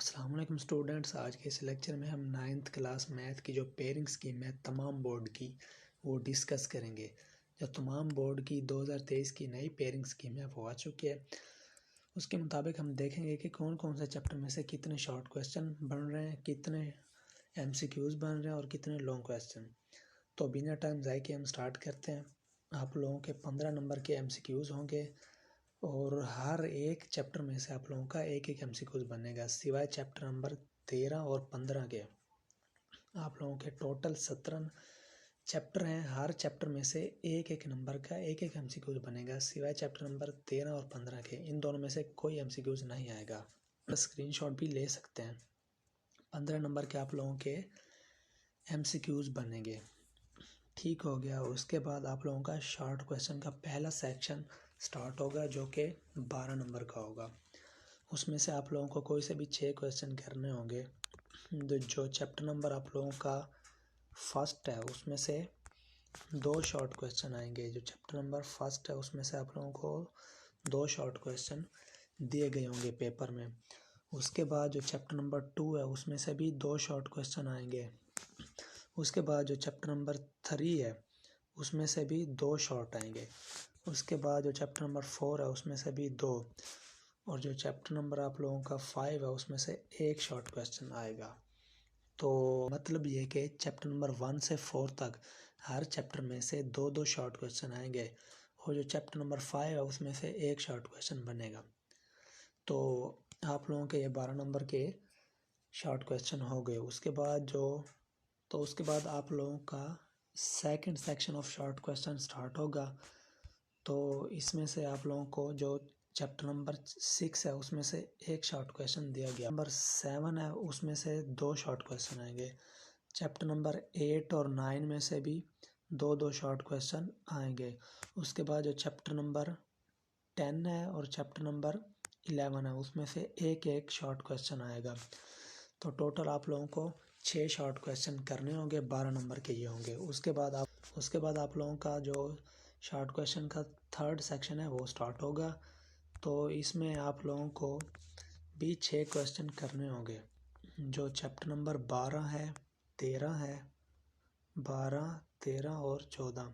अस्सलाम वालेकुम स्टूडेंट्स। आज के इस लेक्चर में हम 9th क्लास मैथ की जो पेयरिंग स्कीम है तमाम बोर्ड की वो डिस्कस करेंगे। जो तमाम बोर्ड की 2023 की नई पेयरिंग स्कीम है वो आ चुकी है। उसके मुताबिक हम देखेंगे कि कौन कौन से चैप्टर में से कितने शॉर्ट क्वेश्चन बन रहे हैं, कितने MCQs बन रहे हैं और कितने लॉन्ग क्वेश्चन। तो बिना टाइम ज़ाय के हम स्टार्ट करते हैं। आप लोगों के 15 नंबर के MCQs होंगे और हर एक चैप्टर में से आप लोगों का एक एक MCQs बनेगा, सिवाय चैप्टर नंबर 13 और 15 के। आप लोगों के टोटल 17 चैप्टर हैं। हर चैप्टर में से एक एक नंबर का एक एक MCQs बनेगा, सिवाय चैप्टर नंबर 13 और 15 के। इन दोनों में से कोई MCQs नहीं आएगा। स्क्रीनशॉट भी ले सकते हैं। 15 नंबर के आप लोगों के MCQs बनेंगे। ठीक हो गया। उसके बाद आप लोगों का शॉर्ट क्वेश्चन का पहला सेक्शन स्टार्ट होगा जो कि 12 नंबर का होगा। उसमें से आप लोगों को कोई से भी 6 क्वेश्चन करने होंगे। जो चैप्टर नंबर आप लोगों का फर्स्ट है उसमें से 2 शॉर्ट क्वेश्चन आएंगे। जो चैप्टर नंबर फर्स्ट है उसमें से आप लोगों को 2 शॉर्ट क्वेश्चन दिए गए होंगे पेपर में। उसके बाद जो चैप्टर नंबर 2 है उसमें से भी 2 शॉर्ट क्वेश्चन आएंगे। उसके बाद जो चैप्टर नंबर 3 है उसमें से भी 2 शॉर्ट आएंगे। उसके बाद जो चैप्टर नंबर 4 है उसमें से भी 2, और जो चैप्टर नंबर आप लोगों का 5 है उसमें से 1 शॉर्ट क्वेश्चन आएगा। तो मतलब ये कि चैप्टर नंबर 1 से 4 तक हर चैप्टर में से 2-2 शॉर्ट क्वेश्चन आएंगे, और जो चैप्टर नंबर 5 है उसमें से 1 शॉर्ट क्वेश्चन बनेगा। तो आप लोगों के ये 12 नंबर के शॉर्ट क्वेश्चन हो गए। उसके बाद आप लोगों का second section of short question start होगा। तो इसमें से आप लोगों को जो चैप्टर नंबर 6 है उसमें से 1 शॉर्ट क्वेश्चन दिया गया। नंबर 7 है उसमें से 2 शॉर्ट क्वेश्चन आएंगे। चैप्टर नंबर 8 और 9 में से भी 2-2 शॉर्ट क्वेश्चन आएंगे। उसके बाद जो चैप्टर नंबर 10 है और चैप्टर नंबर 11 है उसमें से 1-1 शॉर्ट क्वेश्चन आएगा। तो टोटल आप लोगों को 6 शॉर्ट क्वेश्चन करने होंगे, 12 नंबर के ये होंगे। उसके बाद आप लोगों का जो शॉर्ट क्वेश्चन का थर्ड सेक्शन है वो स्टार्ट होगा। तो इसमें आप लोगों को भी 6 क्वेश्चन करने होंगे। जो चैप्टर नंबर 12 है, 13 है, 12, 13 और 14,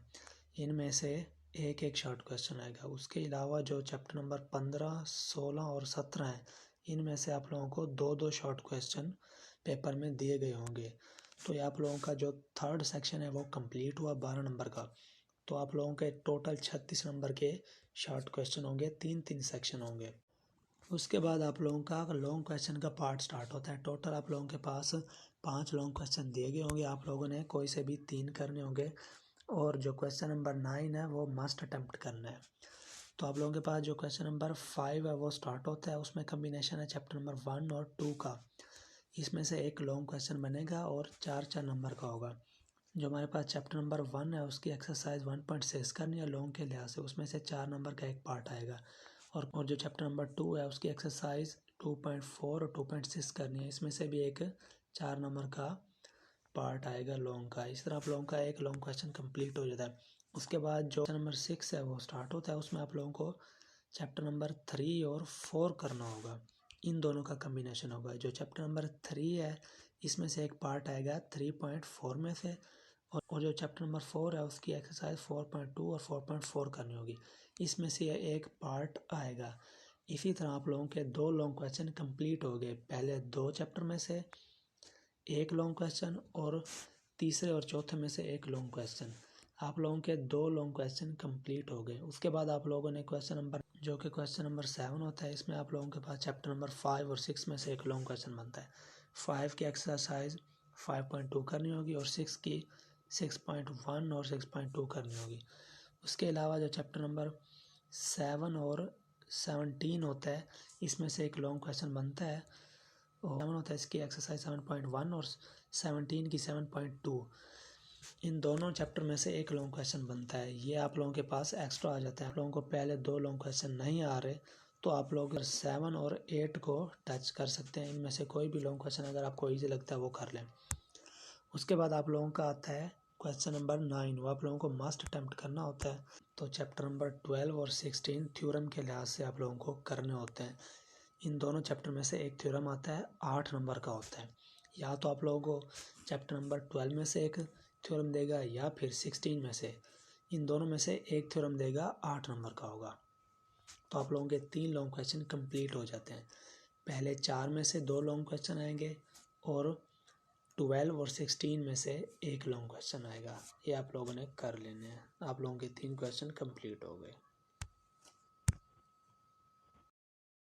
इनमें से एक एक शॉर्ट क्वेश्चन आएगा। उसके अलावा जो चैप्टर नंबर 15, 16 और 17 है इनमें से आप लोगों को 2-2 शॉर्ट क्वेश्चन पेपर में दिए गए होंगे। तो ये आप लोगों का जो थर्ड सेक्शन है वो कंप्लीट हुआ 12 नंबर का। तो आप लोगों के टोटल 36 नंबर के शॉर्ट क्वेश्चन होंगे, 3-3 सेक्शन होंगे। उसके बाद आप लोगों का लॉन्ग क्वेश्चन का पार्ट स्टार्ट होता है। टोटल आप लोगों के पास 5 लॉन्ग क्वेश्चन दिए गए होंगे। आप लोगों ने कोई से भी 3 करने होंगे, और जो क्वेश्चन नंबर 9 है वो मस्ट अटेम्प्ट करना है। तो आप लोगों के पास जो क्वेश्चन नंबर 5 है वो स्टार्ट होता है। उसमें कम्बिनेशन है चैप्टर नंबर 1 और 2 का। इसमें से एक लॉन्ग क्वेश्चन बनेगा और 4-4 नंबर का होगा। जो हमारे पास चैप्टर नंबर 1 है उसकी एक्सरसाइज 1.6 करनी है लॉन्ग के लिहाज से, उसमें से 4 नंबर का एक पार्ट आएगा। और जो चैप्टर नंबर 2 है उसकी एक्सरसाइज 2.4 और 2.6 करनी है, इसमें से भी एक 4 नंबर का पार्ट आएगा लॉन्ग का। इस तरह आप लोगों का एक लॉन्ग क्वेश्चन कंप्लीट हो जाता है। उसके बाद जो नंबर 6 है वो स्टार्ट होता है। उसमें आप लोगों को चैप्टर नंबर 3 और 4 करना होगा। इन दोनों का कम्बिनेशन होगा। जो चैप्टर नंबर 3 है इसमें से एक पार्ट आएगा 3.4 में से, और जो चैप्टर नंबर 4 है उसकी एक्सरसाइज 4.2 और 4.4 करनी होगी, इसमें से एक पार्ट आएगा। इसी तरह आप लोगों के 2 लॉन्ग क्वेश्चन कंप्लीट हो गए। पहले 2 चैप्टर में से एक लॉन्ग क्वेश्चन, और तीसरे और चौथे में से एक लॉन्ग क्वेश्चन। आप लोगों के 2 लॉन्ग क्वेश्चन कंप्लीट हो गए। उसके बाद आप लोगों ने क्वेश्चन नंबर जो कि क्वेश्चन नंबर 7 होता है, इसमें आप लोगों के पास चैप्टर नंबर 5 और 6 में से एक लॉन्ग क्वेश्चन बनता है। 5 की एक्सरसाइज 5.2 करनी होगी, और 6 की 6.1 और 6.2 करनी होगी। उसके अलावा जो चैप्टर नंबर 7 और 17 होता है इसमें से एक लॉन्ग क्वेश्चन बनता है, और 7 होता है इसकी एक्सरसाइज 7.1 और 17 की 7.2। इन दोनों चैप्टर में से एक लॉन्ग क्वेश्चन बनता है। ये आप लोगों के पास एक्स्ट्रा आ जाता है। आप लोगों को पहले 2 लॉन्ग क्वेश्चन नहीं आ रहे तो आप लोग 7 और 8 को टच कर सकते हैं। इनमें से कोई भी लॉन्ग क्वेश्चन अगर आपको ईजी लगता है वो कर लें। उसके बाद आप लोगों का आता है क्वेश्चन नंबर 9, वो आप लोगों को मस्ट अटेम्प्ट करना होता है। तो चैप्टर नंबर 12 और 16 थ्योरम के लिहाज से आप लोगों को करने होते हैं। इन दोनों चैप्टर में से एक थ्योरम आता है 8 नंबर का होता है। या तो आप लोगों को चैप्टर नंबर 12 में से एक थ्योरम देगा या फिर 16 में से, इन दोनों में से एक थ्योरम देगा 8 नंबर का होगा। तो आप लोगों के 3 लॉन्ग क्वेश्चन कंप्लीट हो जाते हैं। पहले 4 में से 2 लॉन्ग क्वेश्चन आएंगे और 12 और 16 में से एक लॉन्ग क्वेश्चन आएगा। ये आप लोगों ने कर लेने हैं। आप लोगों के 3 क्वेश्चन कंप्लीट हो गए।